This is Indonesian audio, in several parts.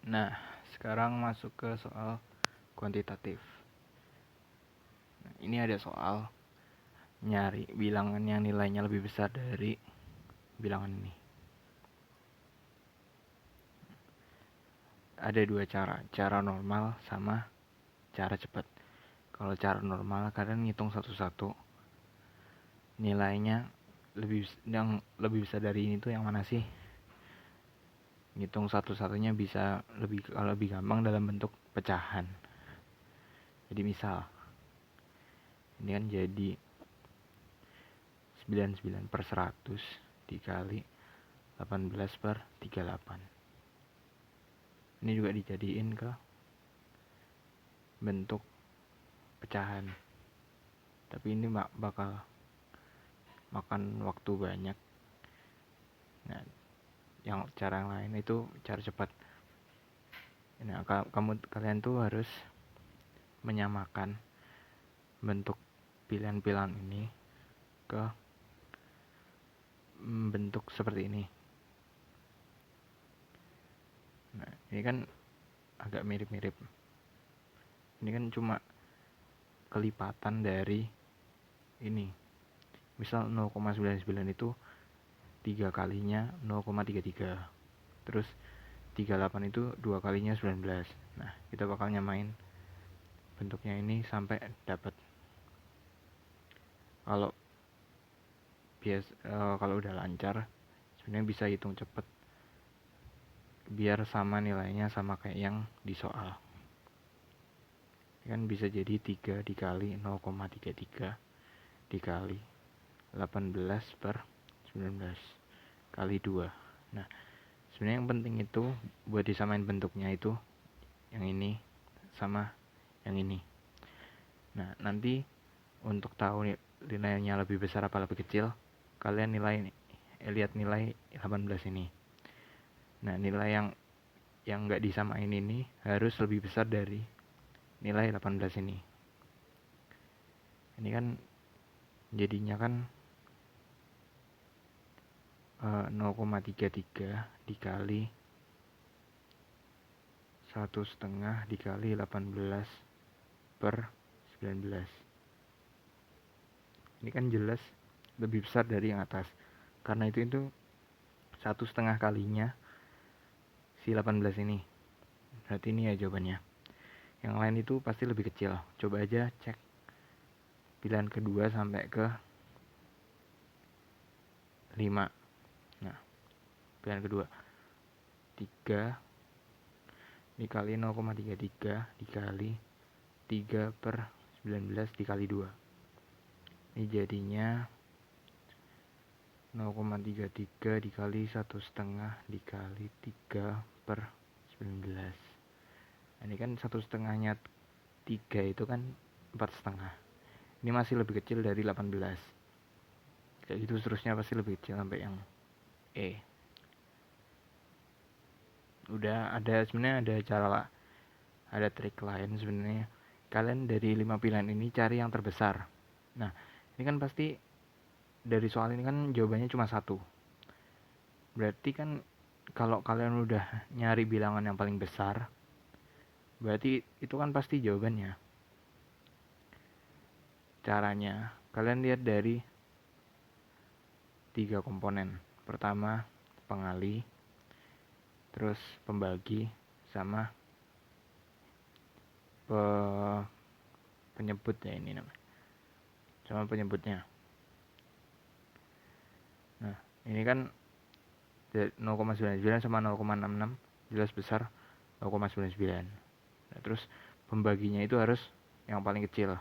Nah, sekarang masuk ke soal kuantitatif. Nah, ini ada soal nyari bilangan yang nilainya lebih besar dari bilangan ini. Ada dua cara normal sama cara cepat. Kalau cara normal kalian ngitung satu-satu, nilainya yang lebih besar dari ini tuh yang mana sih? Ngitung satu-satunya bisa lebih gampang dalam bentuk pecahan. Jadi misal ini kan jadi 99 per 100 dikali 18 per 38. Ini juga dijadiin ke bentuk pecahan, tapi ini bakal makan waktu banyak. Nah, yang cara yang lain itu cara cepat. Nah, kalian tuh harus menyamakan bentuk pilihan-pilihan ini ke bentuk seperti ini. Nah, ini kan agak mirip-mirip. Ini kan cuma kelipatan dari ini. Misal 0,99 itu 3 kalinya 0,33. Terus 38 itu 2 kalinya 19. Nah, kita bakal nyamain bentuknya ini sampai dapat. Kalau udah lancar, sebenarnya bisa hitung cepet biar sama nilainya sama kayak yang di soal. Kan bisa jadi 3 dikali 0,33 dikali 18 per 19 kali 2. Nah, sebenarnya yang penting itu buat disamain bentuknya itu yang ini sama yang ini. Nah, nanti untuk tahu nilainya lebih besar apa lebih kecil, kalian lihat nilai 18 ini. Nah, nilai yang nggak disamain ini harus lebih besar dari nilai 18 ini. Ini kan jadinya kan 0,33 dikali 1,5 dikali 18 per 19. Ini kan jelas lebih besar dari yang atas, karena itu 1,5 kalinya si 18 ini. Berarti ini ya jawabannya. Yang lain itu pasti lebih kecil. Coba aja cek pilihan kedua sampai ke 5. Nah, pilihan kedua 3 dikali 0,33 dikali 3 per 19 dikali 2. Ini jadinya 0,33 dikali 1,5 dikali 3 per 19. Ini kan 1,5-nya 3 itu kan 4,5. Ini masih lebih kecil dari 18. Kayak gitu seterusnya pasti lebih kecil sampai yang E. Udah sebenarnya ada cara lah, ada trik lain sebenarnya. Kalian dari 5 pilihan ini cari yang terbesar. Nah, ini kan pasti dari soal ini kan jawabannya cuma satu. Berarti kan kalau kalian udah nyari bilangan yang paling besar, berarti itu kan pasti jawabannya. Caranya, kalian lihat dari 3 komponen. Pertama, pengali, terus pembagi, sama penyebut ya ini namanya. Sama penyebutnya. Nah, ini kan 0,99 sama 0,66 jelas besar 0,99. Nah, terus pembaginya itu harus yang paling kecil.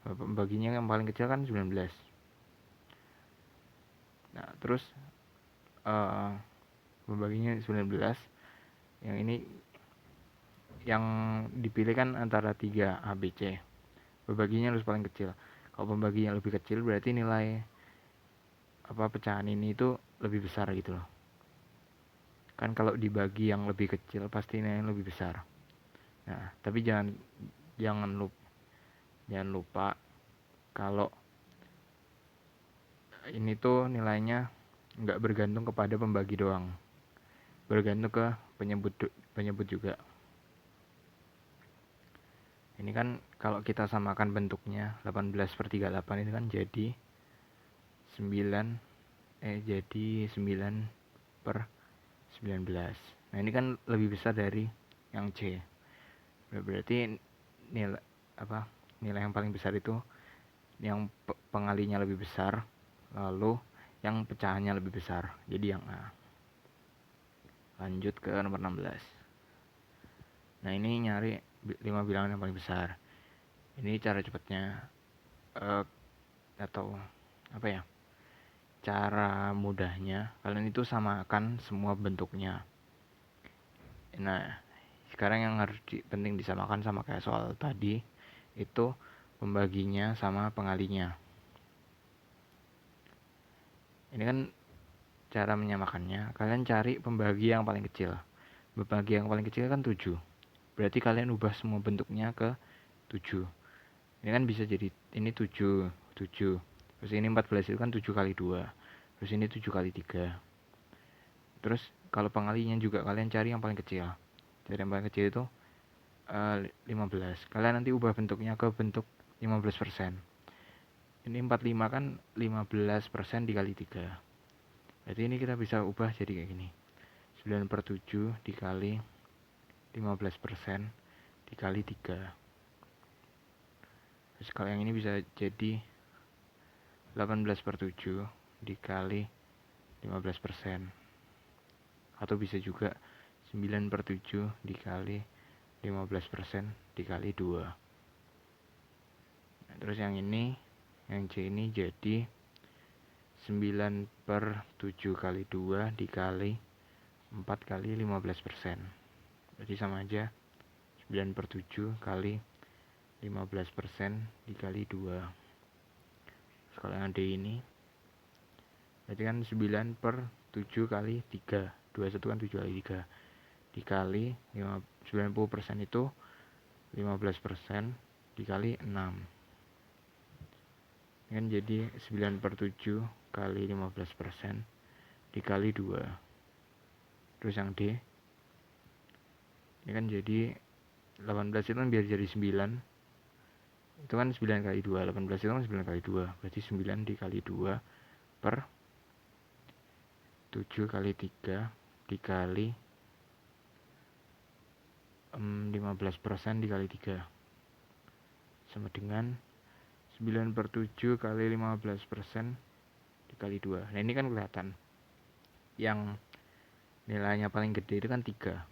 Pembaginya yang paling kecil kan 19. Nah, terus pembaginya 19. Yang ini yang dipilih kan antara 3 A, B, C. Pembaginya harus paling kecil. Kalau pembaginya lebih kecil berarti nilai pecahan ini itu lebih besar gitu loh. Kan kalau dibagi yang lebih kecil pasti nilainya lebih besar. Nah, tapi jangan lupa kalau ini tuh nilainya nggak bergantung kepada pembagi doang. bergantung ke penyebut juga. Ini kan kalau kita samakan bentuknya 18/38 ini kan jadi 9/19. Nah ini kan lebih besar dari yang C. Berarti nilai yang paling besar itu yang pengalinya lebih besar, lalu yang pecahannya lebih besar, jadi yang A. Lanjut ke nomor 16. Nah ini nyari 5 bilangan yang paling besar. Ini cara cepatnya atau apa ya, cara mudahnya kalian itu samakan semua bentuknya. Nah sekarang yang harus penting disamakan sama kayak soal tadi, itu pembaginya sama pengalinya. Ini kan cara menyamakannya, kalian cari pembagi yang paling kecil. Pembagi yang paling kecil kan 7. Berarti kalian ubah semua bentuknya ke 7. Ini kan bisa jadi ini 7. Terus ini 14 itu kan 7 kali 2. Terus ini 7 kali 3. Terus kalau pengalinya juga kalian cari yang paling kecil. Cari yang paling kecil itu 15. Kalian nanti ubah bentuknya ke bentuk 15%. Ini 45 kan 15% dikali 3. Berarti ini kita bisa ubah jadi kayak gini. 9/7 dikali 15% dikali 3. Terus kalau yang ini bisa jadi 18/7 dikali 15%. Atau bisa juga 9/7 dikali 15% dikali 2. Nah, terus yang ini, yang C ini jadi 9/7 kali 2 dikali 4 kali 15%. Berarti sama aja 9/7 kali 15% dikali 2. Terus kalau yang D ini berarti kan 9/7 kali 3. 21 kan 7 kali 3 dikali 90% itu 15% dikali 6. Ini kan jadi 9/7 kali 15% dikali 2. Terus yang D ini kan jadi 18 itu kan biar jadi 9, itu kan 9 kali 2. 18 itu kan 9 kali 2. Berarti 9 dikali 2 per 7 kali 3 dikali 15% dikali 3 sama dengan 9/7 kali 15% dikali 2. Nah ini kan kelihatan yang nilainya paling gede itu kan 3,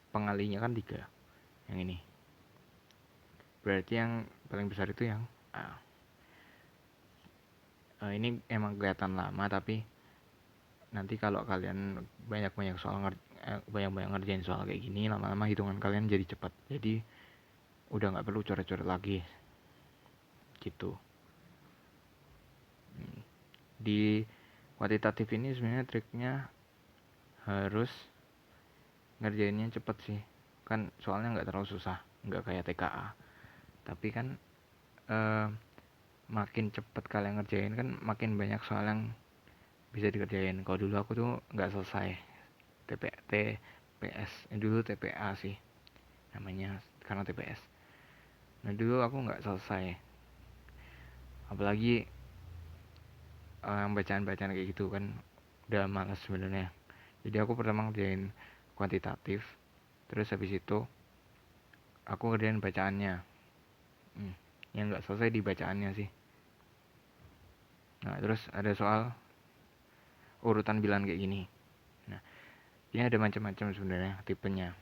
pengalinya kan 3, yang ini. Berarti yang paling besar itu yang A. Ini emang kelihatan lama, tapi nanti kalau kalian banyak-banyak ngerjain soal kayak gini, lama-lama hitungan kalian jadi cepat. Jadi udah nggak perlu coret-coret lagi gitu. Di kuantitatif ini sebenarnya triknya harus ngerjainnya cepet sih, kan soalnya nggak terlalu susah, nggak kayak TKA. Tapi kan makin cepet kalian ngerjain kan makin banyak soal yang bisa dikerjain. Kalau dulu aku tuh nggak selesai TPS, dulu TPA sih namanya, karena TPS. Nah dulu aku nggak selesai, apalagi yang bacaan-bacaan kayak gitu kan udah malas sebenarnya. Jadi aku pertama ngerjain kuantitatif, terus habis itu aku ngerjain bacaannya. Yang nggak selesai di bacaannya sih. Nah terus ada soal urutan bilangan kayak gini. Nah ini ada macam-macam sebenarnya tipenya.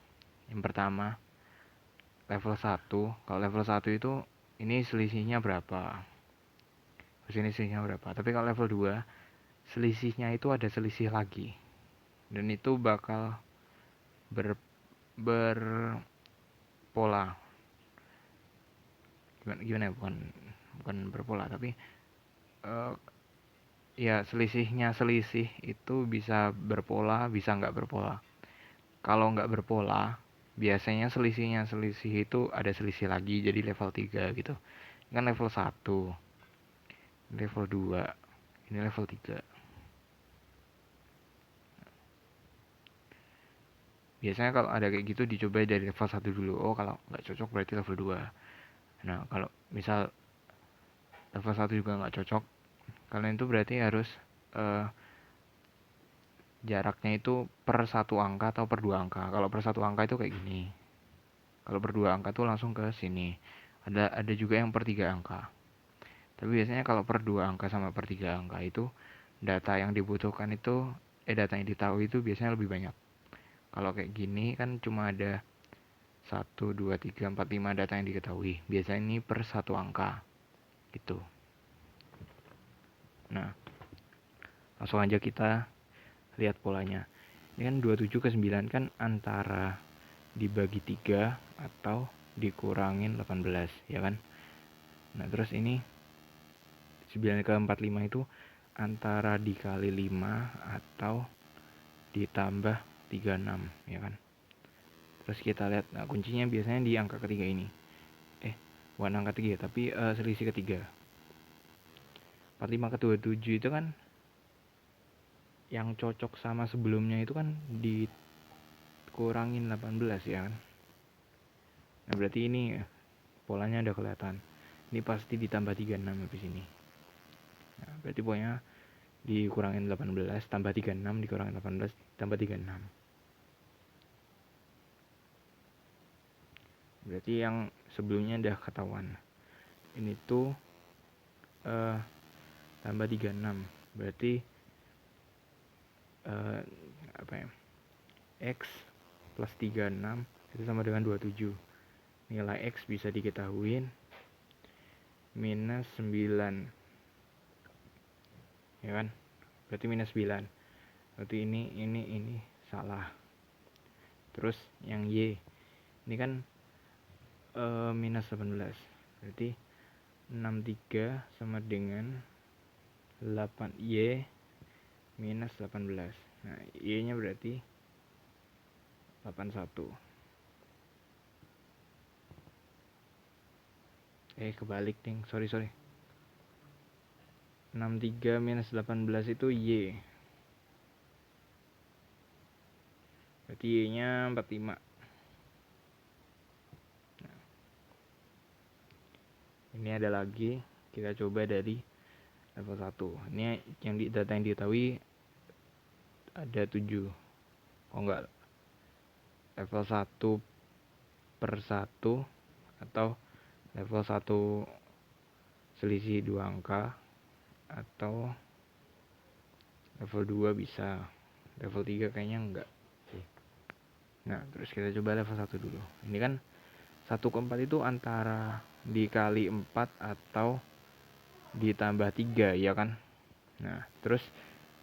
Yang pertama level 1. Kalau level 1 itu ini selisihnya berapa, terus ini selisihnya berapa. Tapi kalau level 2 selisihnya itu ada selisih lagi, dan itu bakal berpola. Gimana ya, bukan berpola, tapi ya selisihnya selisih itu bisa berpola, bisa nggak berpola. Kalau nggak berpola, biasanya selisihnya selisih itu ada selisih lagi, jadi level 3 gitu. Ini kan level 1, level 2, ini level 3. biasanya kalau ada kayak gitu dicoba dari level 1 dulu. Oh, kalau nggak cocok berarti level 2. Nah, kalau misal level 1 juga nggak cocok, kalian itu berarti harus jaraknya itu per 1 angka atau per 2 angka. Kalau per 1 angka itu kayak gini. Kalau per 2 angka tuh langsung ke sini. Ada juga yang per 3 angka. Tapi biasanya kalau per 2 angka sama per 3 angka itu data yang dibutuhkan itu data yang ditahu itu biasanya lebih banyak. Kalau kayak gini kan cuma ada 1, 2, 3, 4, 5 data yang diketahui. Biasanya ini per 1 angka gitu. Nah, langsung aja kita lihat polanya. Ini kan 27 ke 9 kan antara dibagi 3 atau dikurangin 18, ya kan? Nah, terus ini 9 ke 45 itu antara dikali 5 atau ditambah 36, ya kan? Terus kita lihat, nah kuncinya biasanya di angka ketiga ini. Bukan angka 3, tapi selisih ketiga. 45 ke 27 itu kan yang cocok sama sebelumnya itu kan dikurangin 18, ya kan? Nah, berarti ini polanya udah kelihatan. Ini pasti ditambah 36 habis ini. Nah, berarti pokoknya dikurangin 18 tambah 36 dikurangin 18 tambah 36. Berarti yang sebelumnya udah ketahuan. Ini tuh tambah 36. Berarti apa ya? X plus 36 itu sama dengan 27. Nilai X bisa diketahuin minus 9. Ya kan? Berarti minus 9. Berarti ini salah. Terus yang Y ini kan minus 18. Berarti 63 sama dengan 8Y minus 18. Nah, Y nya berarti 81. Kebalik ding, sorry 63 minus 18 itu Y. Berarti Y nya 45. Nah, ini ada lagi, kita coba dari level 1. Ini yang data yang diketahui ada 7. Oh enggak, level 1 per 1 atau level 1 selisih 2 angka atau level 2 bisa. Level 3 kayaknya enggak sih. Nah, terus kita coba level 1 dulu. Ini kan 1 ke 4 itu antara dikali 4 atau ditambah 3, ya kan? Nah, terus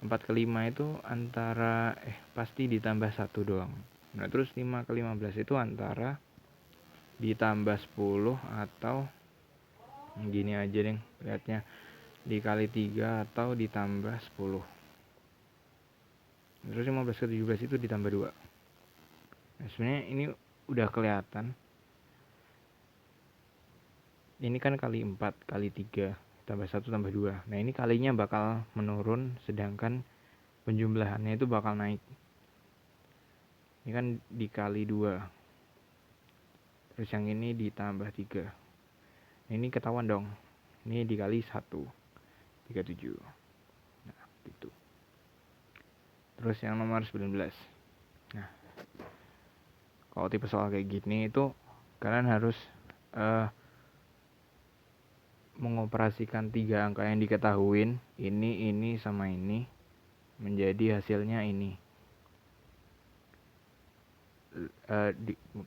4 ke 5 itu antara pasti ditambah 1 doang. Nah, terus 5 ke 15 itu antara ditambah 10 atau gini aja deh lihatnya, dikali 3 atau ditambah 10. Terus 15 ke 17 itu ditambah 2. Nah, sebenarnya ini udah kelihatan. Ini kan kali 4 kali 3 tambah 1 tambah 2. Nah, ini kalinya bakal menurun, sedangkan penjumlahannya itu bakal naik. Ini kan dikali 2. Terus yang ini ditambah 3. Nah, ini ketahuan dong. Ini dikali 1. 37. Nah, gitu. Terus yang nomor 19. Nah, kalau tipe soal kayak gini itu kalian harus mengoperasikan 3 angka yang diketahuin, ini sama ini, menjadi hasilnya ini.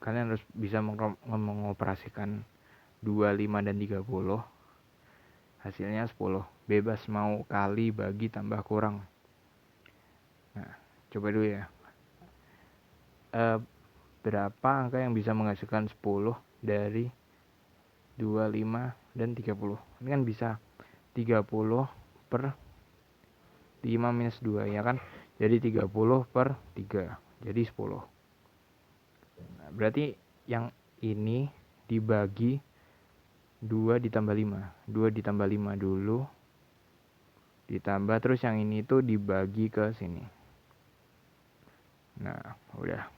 Kalian harus bisa mengoperasikan 2, 5, dan 30. Hasilnya 10. Bebas mau kali, bagi, tambah, kurang. Nah, coba dulu ya. Berapa angka yang bisa menghasilkan 10 dari 2, 5, dan 30? Ini kan bisa 30 per 5 minus 2, ya kan? Jadi 30 per 3, jadi 10. Nah, berarti yang ini dibagi 2 ditambah 5. 2 ditambah 5 dulu, ditambah terus yang ini tuh dibagi ke sini. Nah, udah.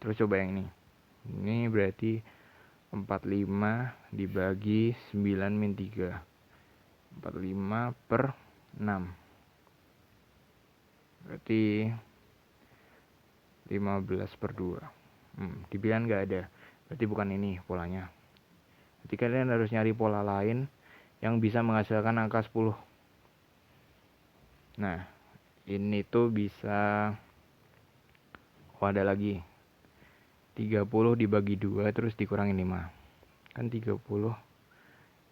Terus coba yang ini berarti 45 dibagi 9 min 3, 45 per 6, berarti 15 per 2. Di pilihan nggak ada, berarti bukan ini polanya. Jadi kalian harus nyari pola lain yang bisa menghasilkan angka 10. Nah, ini tuh bisa, ada lagi 30 dibagi 2 terus dikurangin 5. Kan 30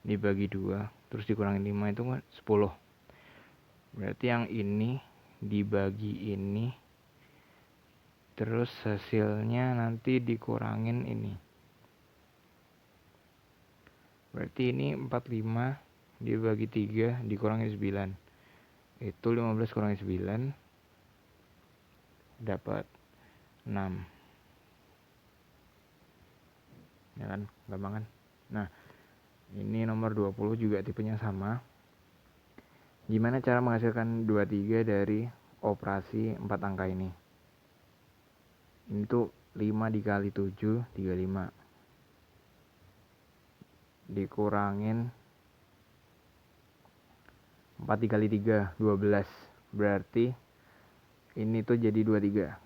dibagi 2 terus dikurangin 5 itu kan 10. Berarti yang ini dibagi ini, terus hasilnya nanti dikurangin ini. Berarti ini 45 dibagi 3 dikurangin 9. Itu 15 kurangi 9 dapat 6. Ya kan, gampang kan? Nah, ini nomor 20 juga tipenya sama. Gimana cara menghasilkan 23 dari operasi 4 angka ini? Ini tuh 5 dikali 7, 35. Dikurangin 4 dikali 3, 12. Berarti ini tuh jadi 23.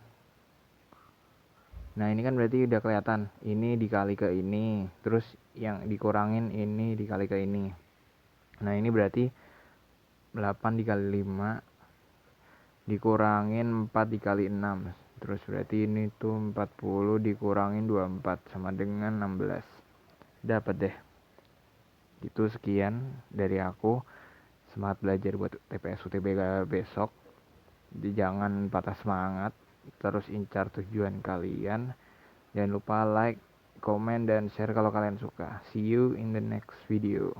Nah, ini kan berarti udah kelihatan. Ini dikali ke ini, terus yang dikurangin ini dikali ke ini. Nah, ini berarti 8 dikali 5 dikurangin 4 dikali 6. Terus berarti ini tuh 40 dikurangin 24 sama dengan 16. Dapat deh. Itu sekian dari aku. Semangat belajar buat TPS UTBK besok. Jadi jangan patah semangat, terus incar tujuan kalian. Jangan lupa like, comment, dan share kalau kalian suka. See you in the next video.